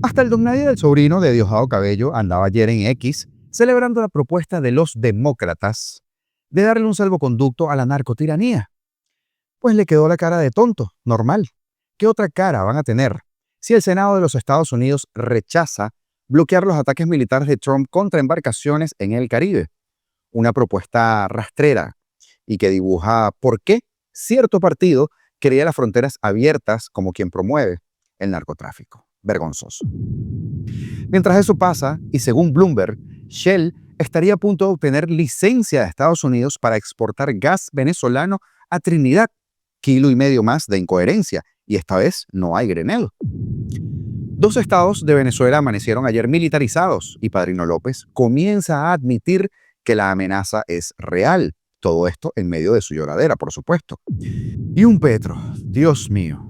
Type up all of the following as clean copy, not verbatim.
Hasta el don Nadie del sobrino de Diosdado Cabello andaba ayer en X celebrando la propuesta de los demócratas de darle un salvoconducto a la narcotiranía. Pues le quedó la cara de tonto, normal. ¿Qué otra cara van a tener si el Senado de los Estados Unidos rechaza bloquear los ataques militares de Trump contra embarcaciones en el Caribe? Una propuesta rastrera y que dibuja por qué cierto partido quería las fronteras abiertas como quien promueve el narcotráfico. Vergonzoso. Mientras eso pasa, y según Bloomberg, Shell estaría a punto de obtener licencia de Estados Unidos para exportar gas venezolano a Trinidad. 1,5 kilos más de incoherencia, y esta vez no hay Grenell. 2 estados de Venezuela amanecieron ayer militarizados y Padrino López comienza a admitir que la amenaza es real. Todo esto en medio de su lloradera, por supuesto. Y un Petro, Dios mío.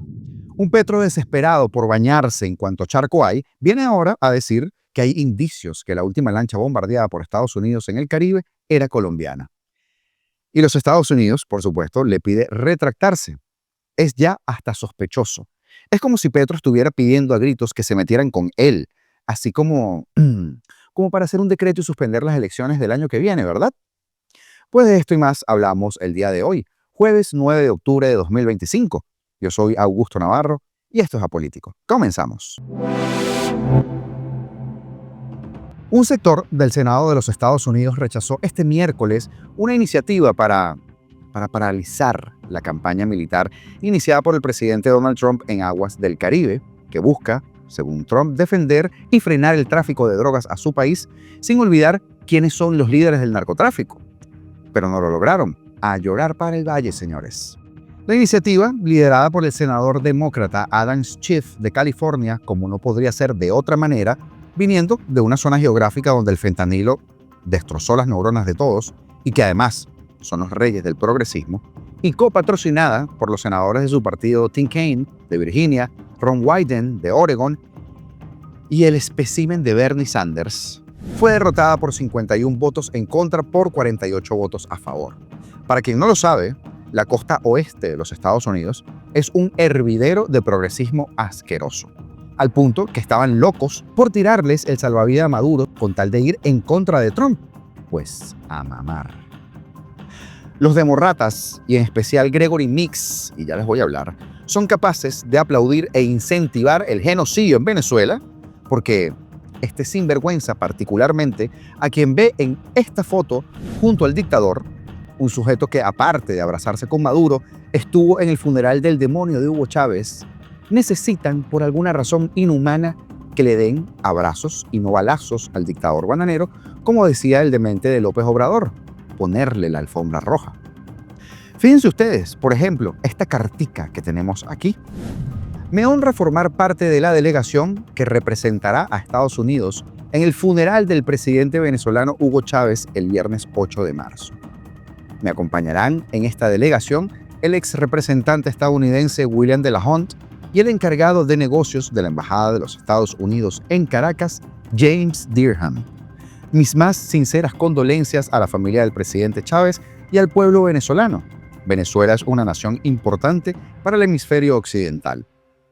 Un Petro desesperado por bañarse en cuanto charco hay, viene ahora a decir que hay indicios que la última lancha bombardeada por Estados Unidos en el Caribe era colombiana. Y los Estados Unidos, por supuesto, le pide retractarse. Es ya hasta sospechoso. Es como si Petro estuviera pidiendo a gritos que se metieran con él, así como para hacer un decreto y suspender las elecciones del año que viene, ¿verdad? Pues de esto y más hablamos el día de hoy, jueves 9 de octubre de 2025. Yo soy Augusto Navarro y esto es Apolítico. Comenzamos. Un sector del Senado de los Estados Unidos rechazó este miércoles una iniciativa para paralizar la campaña militar iniciada por el presidente Donald Trump en aguas del Caribe, que busca, según Trump, defender y frenar el tráfico de drogas a su país, sin olvidar quiénes son los líderes del narcotráfico. Pero no lo lograron. A llorar para el valle, señores. La iniciativa, liderada por el senador demócrata Adam Schiff de California, como no podría ser de otra manera, viniendo de una zona geográfica donde el fentanilo destrozó las neuronas de todos y que además son los reyes del progresismo, y copatrocinada por los senadores de su partido Tim Kaine de Virginia, Ron Wyden de Oregon y el espécimen de Bernie Sanders, fue derrotada por 51 votos en contra por 48 votos a favor. Para quien no lo sabe, la costa oeste de los Estados Unidos es un hervidero de progresismo asqueroso, al punto que estaban locos por tirarles el salvavidas a Maduro con tal de ir en contra de Trump. Pues a mamar. Los demócratas, y en especial Gregory Meeks, y ya les voy a hablar, son capaces de aplaudir e incentivar el genocidio en Venezuela porque este sinvergüenza, particularmente a quien ve en esta foto junto al dictador, un sujeto que, aparte de abrazarse con Maduro, estuvo en el funeral del demonio de Hugo Chávez, necesitan, por alguna razón inhumana, que le den abrazos y no balazos al dictador bananero, como decía el demente de López Obrador, ponerle la alfombra roja. Fíjense ustedes, por ejemplo, esta cartica que tenemos aquí. Me honra formar parte de la delegación que representará a Estados Unidos en el funeral del presidente venezolano Hugo Chávez el viernes 8 de marzo. Me acompañarán en esta delegación el ex representante estadounidense William de la Hunt y el encargado de negocios de la Embajada de los Estados Unidos en Caracas, James Dearham. Mis más sinceras condolencias a la familia del presidente Chávez y al pueblo venezolano. Venezuela es una nación importante para el hemisferio occidental.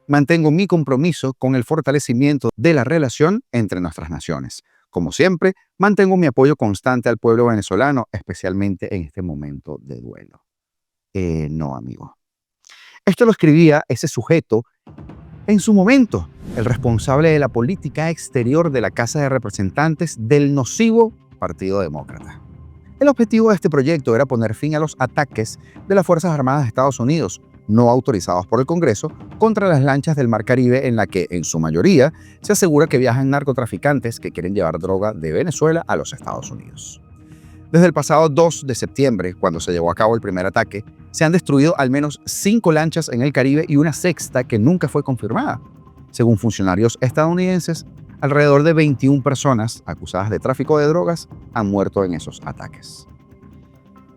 Mantengo mi compromiso con el fortalecimiento de la relación entre nuestras naciones. Como siempre, mantengo mi apoyo constante al pueblo venezolano, especialmente en este momento de duelo. No, amigo. Esto lo escribía ese sujeto en su momento, el responsable de la política exterior de la Casa de Representantes del nocivo Partido Demócrata. El objetivo de este proyecto era poner fin a los ataques de las Fuerzas Armadas de Estados Unidos, no autorizados por el Congreso, contra las lanchas del Mar Caribe en la que, en su mayoría, se asegura que viajan narcotraficantes que quieren llevar droga de Venezuela a los Estados Unidos. Desde el pasado 2 de septiembre, cuando se llevó a cabo el primer ataque, se han destruido al menos 5 lanchas en el Caribe y una sexta que nunca fue confirmada. Según funcionarios estadounidenses, alrededor de 21 personas acusadas de tráfico de drogas han muerto en esos ataques.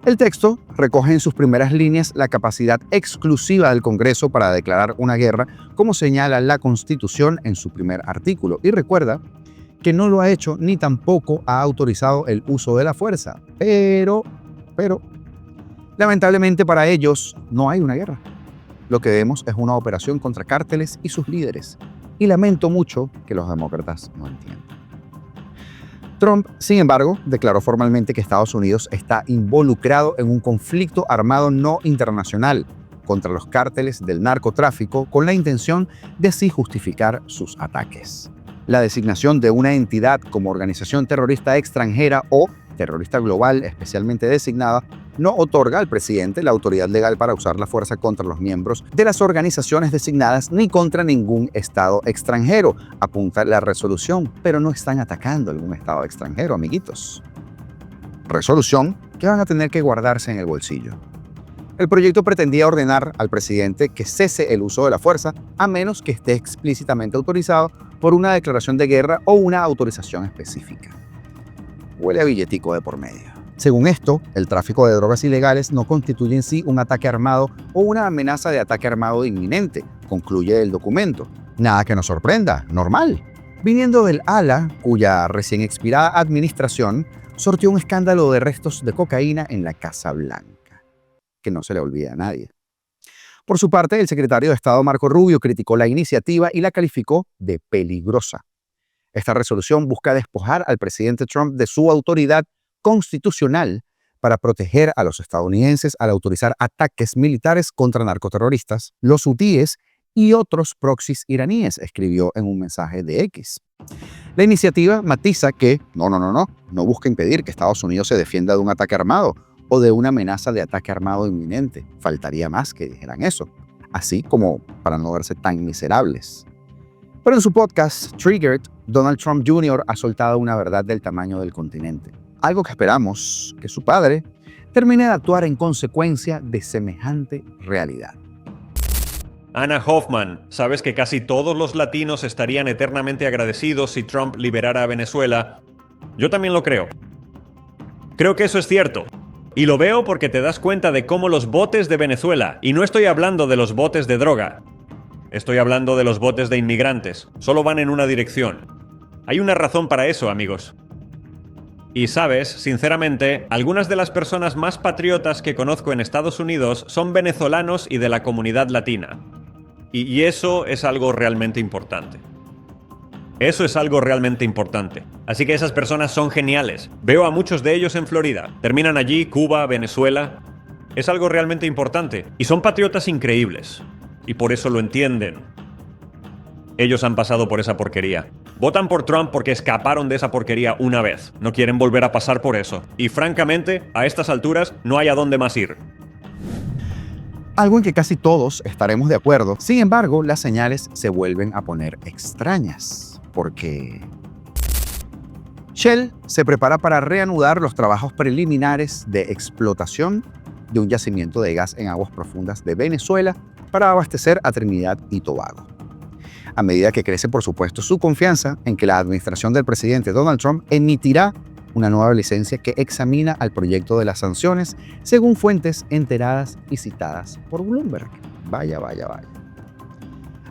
El texto recoge en sus primeras líneas la capacidad exclusiva del Congreso para declarar una guerra, como señala la Constitución en su primer artículo, y recuerda que no lo ha hecho ni tampoco ha autorizado el uso de la fuerza. Pero, lamentablemente para ellos no hay una guerra. Lo que vemos es una operación contra cárteles y sus líderes. y lamento mucho que los demócratas no entiendan. Trump, sin embargo, declaró formalmente que Estados Unidos está involucrado en un conflicto armado no internacional contra los cárteles del narcotráfico con la intención de así justificar sus ataques. La designación de una entidad como organización terrorista extranjera o terrorista global especialmente designada no otorga al presidente la autoridad legal para usar la fuerza contra los miembros de las organizaciones designadas ni contra ningún estado extranjero, apunta la resolución, pero no están atacando a algún estado extranjero, amiguitos. Resolución que van a tener que guardarse en el bolsillo. El proyecto pretendía ordenar al presidente que cese el uso de la fuerza a menos que esté explícitamente autorizado por una declaración de guerra o una autorización específica. Huele a billetico de por medio. Según esto, el tráfico de drogas ilegales no constituye en sí un ataque armado o una amenaza de ataque armado inminente, concluye el documento. Nada que nos sorprenda, normal. Viniendo del ala, cuya recién expirada administración sortió un escándalo de restos de cocaína en la Casa Blanca, que no se le olvida a nadie. Por su parte, el secretario de Estado Marco Rubio criticó la iniciativa y la calificó de peligrosa. Esta resolución busca despojar al presidente Trump de su autoridad constitucional para proteger a los estadounidenses al autorizar ataques militares contra narcoterroristas, los hutíes y otros proxies iraníes, escribió en un mensaje de X. La iniciativa matiza que no busca impedir que Estados Unidos se defienda de un ataque armado o de una amenaza de ataque armado inminente. Faltaría más que dijeran eso, así como para no verse tan miserables. Pero en su podcast, Triggered, Donald Trump Jr. ha soltado una verdad del tamaño del continente. Algo que esperamos que su padre termine de actuar en consecuencia de semejante realidad. Anna Hoffman, ¿sabes que casi todos los latinos estarían eternamente agradecidos si Trump liberara a Venezuela? Yo también lo creo. Creo que eso es cierto. Y lo veo porque te das cuenta de cómo los botes de Venezuela, y no estoy hablando de los botes de droga, estoy hablando de los botes de inmigrantes, solo van en una dirección. Hay una razón para eso, amigos. Y sabes, sinceramente, algunas de las personas más patriotas que conozco en Estados Unidos son venezolanos y de la comunidad latina. Y eso es algo realmente importante. Eso es algo realmente importante. Así que esas personas son geniales. Veo a muchos de ellos en Florida. Terminan allí, Cuba, Venezuela. Es algo realmente importante. Y son patriotas increíbles. Y por eso lo entienden. Ellos han pasado por esa porquería. Votan por Trump porque escaparon de esa porquería una vez. No quieren volver a pasar por eso. Y francamente, a estas alturas, no hay a dónde más ir. Algo en que casi todos estaremos de acuerdo. Sin embargo, las señales se vuelven a poner extrañas. Porque Shell se prepara para reanudar los trabajos preliminares de explotación de un yacimiento de gas en aguas profundas de Venezuela para abastecer a Trinidad y Tobago. A medida que crece, por supuesto, su confianza en que la administración del presidente Donald Trump emitirá una nueva licencia que examina al proyecto de las sanciones, según fuentes enteradas y citadas por Bloomberg. Vaya.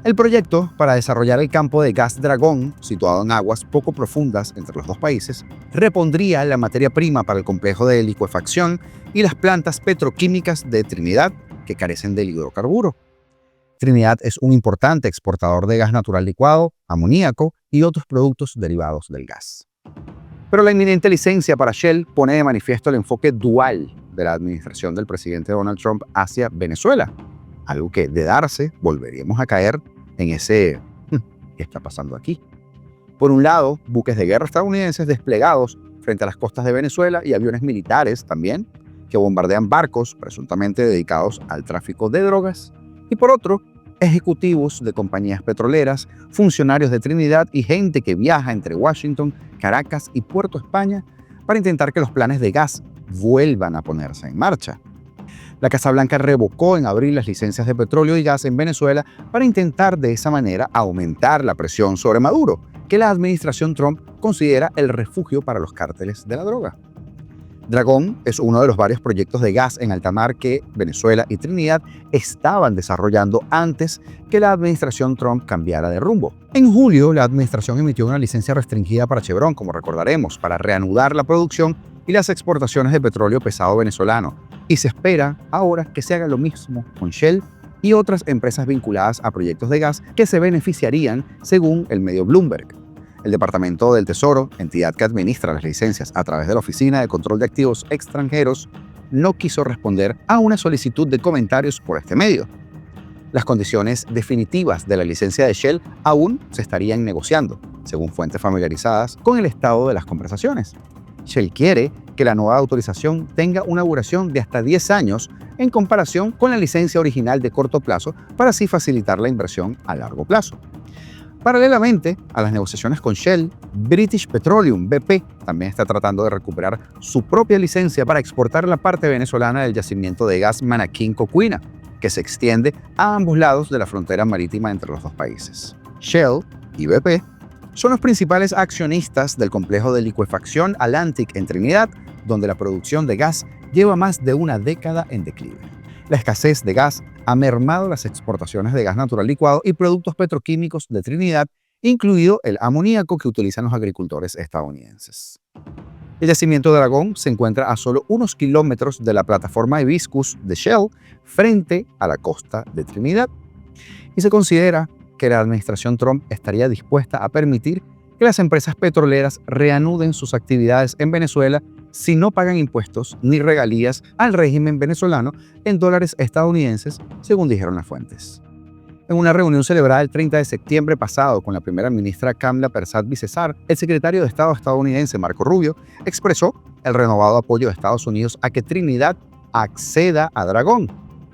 El proyecto para desarrollar el campo de gas Dragón, situado en aguas poco profundas entre los dos países, repondría la materia prima para el complejo de licuefacción y las plantas petroquímicas de Trinidad, que carecen del hidrocarburo. Trinidad es un importante exportador de gas natural licuado, amoníaco y otros productos derivados del gas. Pero la inminente licencia para Shell pone de manifiesto el enfoque dual de la administración del presidente Donald Trump hacia Venezuela, algo que, de darse, volveríamos a caer en ese ¿qué está pasando aquí? Por un lado, buques de guerra estadounidenses desplegados frente a las costas de Venezuela y aviones militares también, que bombardean barcos presuntamente dedicados al tráfico de drogas, y por otro, ejecutivos de compañías petroleras, funcionarios de Trinidad y gente que viaja entre Washington, Caracas y Puerto España para intentar que los planes de gas vuelvan a ponerse en marcha. La Casa Blanca revocó en abril las licencias de petróleo y gas en Venezuela para intentar de esa manera aumentar la presión sobre Maduro, que la administración Trump considera el refugio para los cárteles de la droga. Dragón es uno de los varios proyectos de gas en alta mar que Venezuela y Trinidad estaban desarrollando antes que la administración Trump cambiara de rumbo. En julio, la administración emitió una licencia restringida para Chevron, como recordaremos, para reanudar la producción y las exportaciones de petróleo pesado venezolano. Y se espera ahora que se haga lo mismo con Shell y otras empresas vinculadas a proyectos de gas que se beneficiarían, según el medio Bloomberg. El Departamento del Tesoro, entidad que administra las licencias a través de la Oficina de Control de Activos Extranjeros, no quiso responder a una solicitud de comentarios por este medio. Las condiciones definitivas de la licencia de Shell aún se estarían negociando, según fuentes familiarizadas con el estado de las conversaciones. Shell quiere que la nueva autorización tenga una duración de hasta 10 años en comparación con la licencia original de corto plazo para así facilitar la inversión a largo plazo. Paralelamente a las negociaciones con Shell, British Petroleum, BP, también está tratando de recuperar su propia licencia para exportar la parte venezolana del yacimiento de gas Manaquín-Cocuina, que se extiende a ambos lados de la frontera marítima entre los dos países. Shell y BP son los principales accionistas del complejo de licuefacción Atlantic en Trinidad, donde la producción de gas lleva más de una década en declive. La escasez de gas ha mermado las exportaciones de gas natural licuado y productos petroquímicos de Trinidad, incluido el amoníaco que utilizan los agricultores estadounidenses. El yacimiento de Aragón se encuentra a solo unos kilómetros de la plataforma Hibiscus de Shell, frente a la costa de Trinidad, y se considera que la administración Trump estaría dispuesta a permitir que las empresas petroleras reanuden sus actividades en Venezuela si no pagan impuestos ni regalías al régimen venezolano en dólares estadounidenses, según dijeron las fuentes. En una reunión celebrada el 30 de septiembre pasado con la primera ministra Kamala Persad-Bissessar, el secretario de Estado estadounidense Marco Rubio expresó el renovado apoyo de Estados Unidos a que Trinidad acceda a Dragón.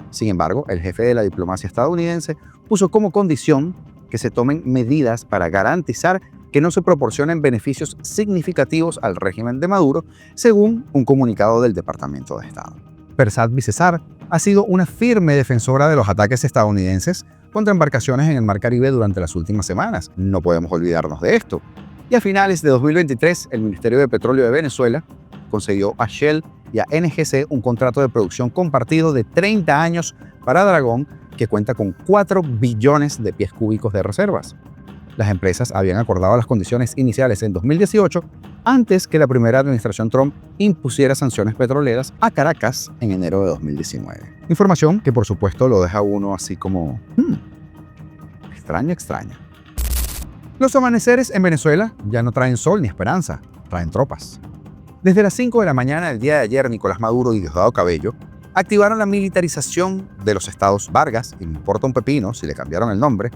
Sin embargo, el jefe de la diplomacia estadounidense puso como condición que se tomen medidas para garantizar que no se proporcionen beneficios significativos al régimen de Maduro, según un comunicado del Departamento de Estado. Persad-Bissessar ha sido una firme defensora de los ataques estadounidenses contra embarcaciones en el Mar Caribe durante las últimas semanas. No podemos olvidarnos de esto. Y a finales de 2023, el Ministerio de Petróleo de Venezuela concedió a Shell y a NGC un contrato de producción compartido de 30 años para Dragón, que cuenta con 4 billones de pies cúbicos de reservas. Las empresas habían acordado las condiciones iniciales en 2018, antes que la primera administración Trump impusiera sanciones petroleras a Caracas en enero de 2019. Información que por supuesto lo deja uno así como... extraña. Los amaneceres en Venezuela ya no traen sol ni esperanza, traen tropas. Desde las 5 de la mañana del día de ayer, Nicolás Maduro y Diosdado Cabello activaron la militarización de los estados Vargas, y me importa un pepino si le cambiaron el nombre,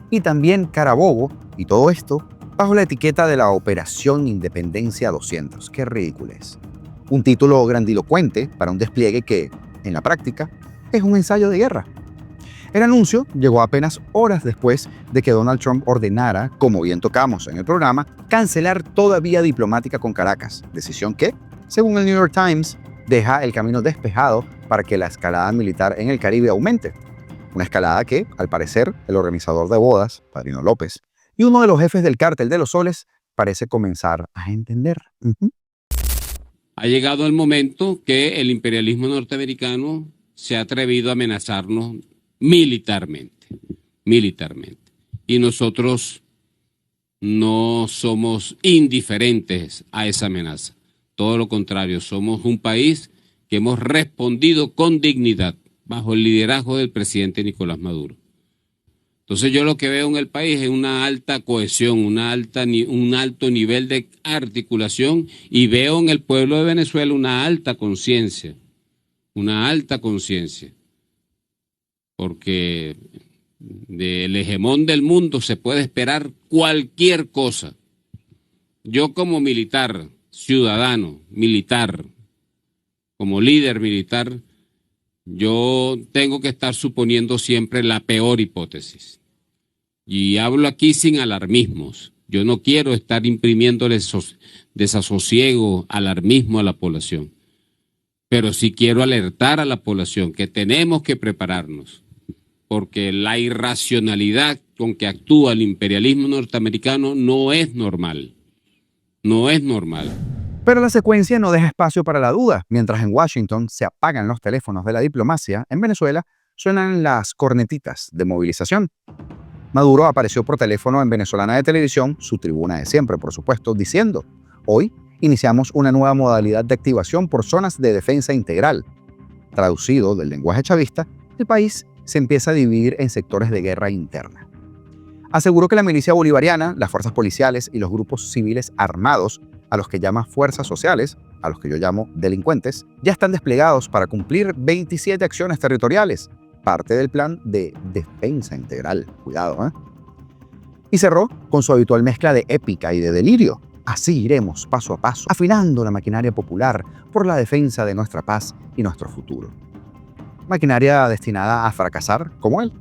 y también Carabobo, y todo esto bajo la etiqueta de la Operación Independencia 200. ¡Qué ridículo es! Un título grandilocuente para un despliegue que, en la práctica, es un ensayo de guerra. El anuncio llegó apenas horas después de que Donald Trump ordenara, como bien tocamos en el programa, cancelar toda vía diplomática con Caracas, decisión que, según el New York Times, deja el camino despejado para que la escalada militar en el Caribe aumente. Una escalada que, al parecer, el organizador de bodas, Padrino López, y uno de los jefes del Cártel de los Soles parece comenzar a entender. Ha llegado el momento que el imperialismo norteamericano se ha atrevido a amenazarnos militarmente. Y nosotros no somos indiferentes a esa amenaza. Todo lo contrario, somos un país que hemos respondido con dignidad bajo el liderazgo del presidente Nicolás Maduro. Entonces yo lo que veo en el país es una alta cohesión, un alto nivel de articulación, y veo en el pueblo de Venezuela una alta conciencia, porque del hegemón del mundo se puede esperar cualquier cosa. Yo como militar, ciudadano, militar, como líder militar, yo tengo que estar suponiendo siempre la peor hipótesis. Y hablo aquí sin alarmismos. Yo no quiero estar imprimiéndole desasosiego, alarmismo a la población. Pero sí quiero alertar a la población que tenemos que prepararnos, porque la irracionalidad con que actúa el imperialismo norteamericano no es normal. No es normal. Pero la secuencia no deja espacio para la duda. Mientras en Washington se apagan los teléfonos de la diplomacia, en Venezuela suenan las cornetitas de movilización. Maduro apareció por teléfono en Venezolana de Televisión, su tribuna de siempre, por supuesto, diciendo: hoy iniciamos una nueva modalidad de activación por zonas de defensa integral. Traducido del lenguaje chavista, el país se empieza a dividir en sectores de guerra interna. Aseguró que la milicia bolivariana, las fuerzas policiales y los grupos civiles armados, a los que llama fuerzas sociales, a los que yo llamo delincuentes, ya están desplegados para cumplir 27 acciones territoriales, parte del plan de defensa integral. Cuidado, ¿eh? Y cerró con su habitual mezcla de épica y de delirio. Así iremos paso a paso, afinando la maquinaria popular por la defensa de nuestra paz y nuestro futuro. Maquinaria destinada a fracasar como él.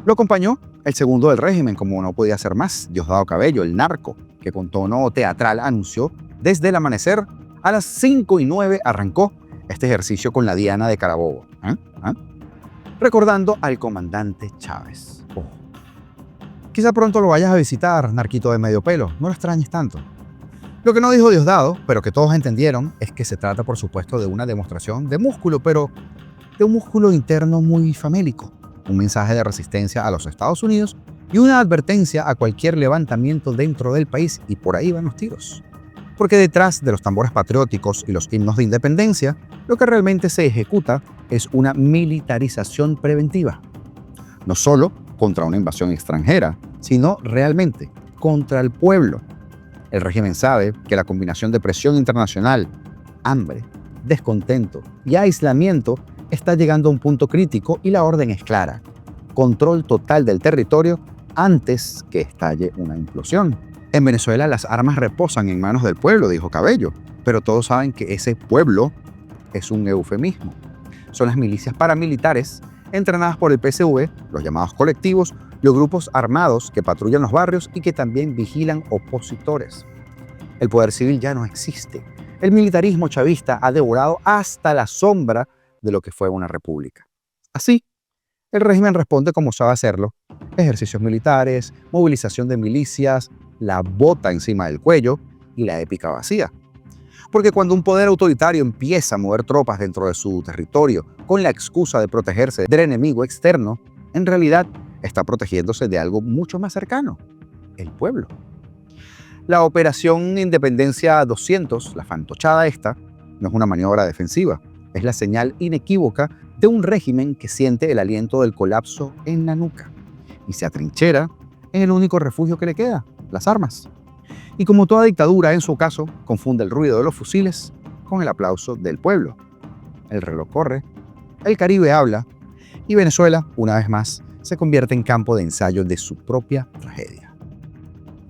Lo acompañó el segundo del régimen, como no podía ser más, Diosdado Cabello, el narco, que con tono teatral anunció desde el amanecer a las 5:09 arrancó este ejercicio con la Diana de Carabobo, recordando al comandante Chávez. Oh. Quizá pronto lo vayas a visitar, narquito de medio pelo, no lo extrañes tanto. Lo que no dijo Diosdado, pero que todos entendieron, es que se trata por supuesto de una demostración de músculo, pero de un músculo interno muy famélico, un mensaje de resistencia a los Estados Unidos y una advertencia a cualquier levantamiento dentro del país, y por ahí van los tiros. Porque detrás de los tambores patrióticos y los himnos de independencia, lo que realmente se ejecuta es una militarización preventiva. No solo contra una invasión extranjera, sino realmente contra el pueblo. El régimen sabe que la combinación de presión internacional, hambre, descontento y aislamiento está llegando a un punto crítico y la orden es clara: control total del territorio antes que estalle una implosión. En Venezuela las armas reposan en manos del pueblo, dijo Cabello, pero todos saben que ese pueblo es un eufemismo. Son las milicias paramilitares entrenadas por el PSV, los llamados colectivos, los grupos armados que patrullan los barrios y que también vigilan opositores. El poder civil ya no existe. El militarismo chavista ha devorado hasta la sombra de lo que fue una república. Así, el régimen responde como sabe hacerlo: ejercicios militares, movilización de milicias, la bota encima del cuello y la épica vacía. Porque cuando un poder autoritario empieza a mover tropas dentro de su territorio con la excusa de protegerse del enemigo externo, en realidad está protegiéndose de algo mucho más cercano: el pueblo. La Operación Independencia 200, la fantochada esta, no es una maniobra defensiva, es la señal inequívoca de un régimen que siente el aliento del colapso en la nuca y se atrinchera en el único refugio que le queda: las armas. Y como toda dictadura, en su caso, confunde el ruido de los fusiles con el aplauso del pueblo. El reloj corre, el Caribe habla y Venezuela, una vez más, se convierte en campo de ensayo de su propia tragedia.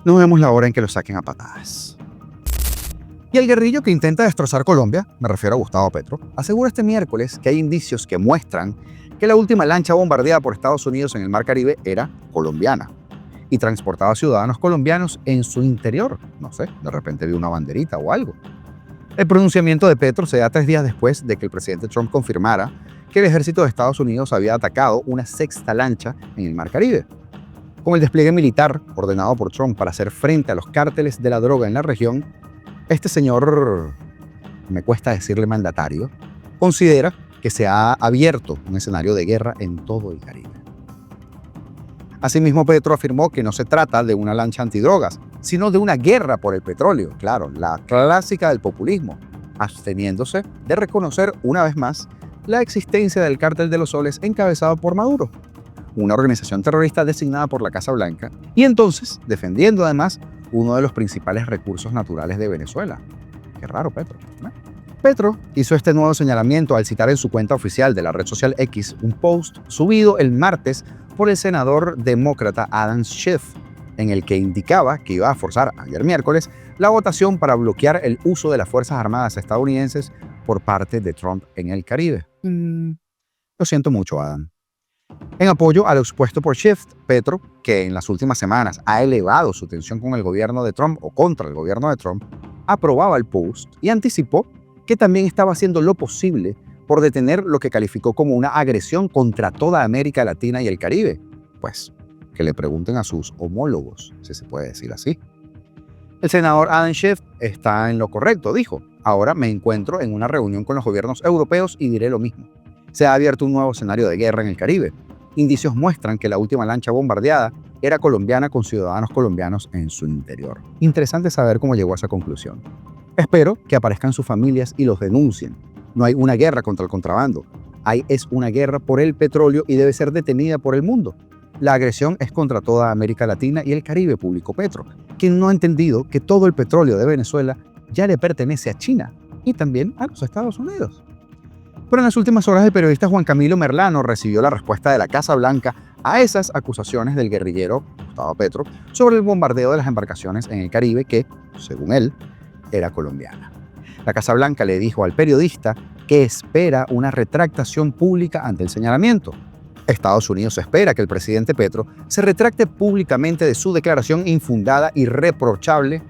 No vemos la hora en que lo saquen a patadas. Y el guerrillo que intenta destrozar Colombia, me refiero a Gustavo Petro, asegura este miércoles que hay indicios que muestran que la última lancha bombardeada por Estados Unidos en el Mar Caribe era colombiana y transportaba ciudadanos colombianos en su interior. No sé, de repente vi una banderita o algo. El pronunciamiento de Petro se da 3 días después de que el presidente Trump confirmara que el ejército de Estados Unidos había atacado una 6ª lancha en el Mar Caribe. Con el despliegue militar ordenado por Trump para hacer frente a los cárteles de la droga en la región, este señor, me cuesta decirle mandatario, considera que se ha abierto un escenario de guerra en todo el Caribe. Asimismo, Petro afirmó que no se trata de una lancha antidrogas, sino de una guerra por el petróleo, claro, la clásica del populismo, absteniéndose de reconocer una vez más la existencia del Cártel de los Soles encabezado por Maduro, una organización terrorista designada por la Casa Blanca, y entonces defendiendo además uno de los principales recursos naturales de Venezuela. Qué raro, Petro, ¿no? Petro hizo este nuevo señalamiento al citar en su cuenta oficial de la red social X un post subido el martes por el senador demócrata Adam Schiff, en el que indicaba que iba a forzar ayer miércoles la votación para bloquear el uso de las Fuerzas Armadas estadounidenses por parte de Trump en el Caribe. Lo siento mucho, Adam. En apoyo a lo expuesto por Schiff, Petro, que en las últimas semanas ha elevado su tensión con el gobierno de Trump o contra el gobierno de Trump, aprobaba el post y anticipó que también estaba haciendo lo posible por detener lo que calificó como una agresión contra toda América Latina y el Caribe. Pues, que le pregunten a sus homólogos, si se puede decir así. El senador Adam Schiff está en lo correcto, dijo. Ahora me encuentro en una reunión con los gobiernos europeos y diré lo mismo. Se ha abierto un nuevo escenario de guerra en el Caribe. Indicios muestran que la última lancha bombardeada era colombiana con ciudadanos colombianos en su interior. Interesante saber cómo llegó a esa conclusión. Espero que aparezcan sus familias y los denuncien. No hay una guerra contra el contrabando. Es una guerra por el petróleo y debe ser detenida por el mundo. La agresión es contra toda América Latina y el Caribe, publicó Petro, quien no ha entendido que todo el petróleo de Venezuela ya le pertenece a China y también a los Estados Unidos. Pero en las últimas horas el periodista Juan Camilo Merlano recibió la respuesta de la Casa Blanca a esas acusaciones del guerrillero Gustavo Petro sobre el bombardeo de las embarcaciones en el Caribe que, según él, era colombiana. La Casa Blanca le dijo al periodista que espera una retractación pública ante el señalamiento. Estados Unidos espera que el presidente Petro se retracte públicamente de su declaración infundada y reprochable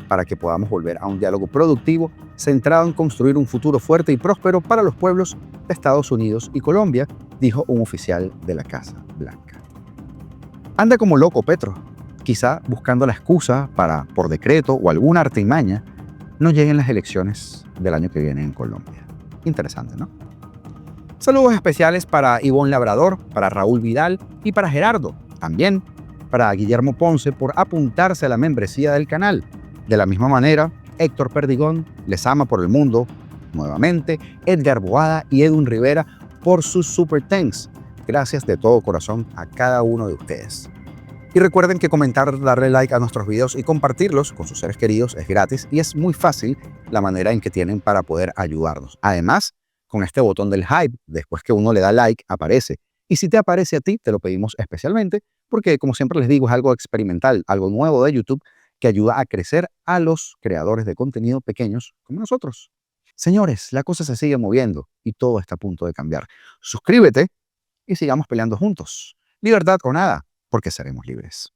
para que podamos volver a un diálogo productivo centrado en construir un futuro fuerte y próspero para los pueblos de Estados Unidos y Colombia, dijo un oficial de la Casa Blanca. Anda como loco Petro, quizá buscando la excusa para, por decreto o alguna artimaña, no lleguen las elecciones del año que viene en Colombia. Interesante, ¿no? Saludos especiales para Ivonne Labrador, para Raúl Vidal y para Gerardo. También para Guillermo Ponce por apuntarse a la membresía del canal. De la misma manera, Héctor Perdigón, Les Ama por el Mundo, nuevamente, Edgar Boada y Edwin Rivera por sus super thanks. Gracias de todo corazón a cada uno de ustedes. Y recuerden que comentar, darle like a nuestros videos y compartirlos con sus seres queridos es gratis y es muy fácil la manera en que tienen para poder ayudarnos. Además, con este botón del hype, después que uno le da like, aparece. Y si te aparece a ti, te lo pedimos especialmente porque, como siempre les digo, es algo experimental, algo nuevo de YouTube que ayuda a crecer a los creadores de contenido pequeños como nosotros. Señores, la cosa se sigue moviendo y todo está a punto de cambiar. Suscríbete y sigamos peleando juntos. Libertad o nada, porque seremos libres.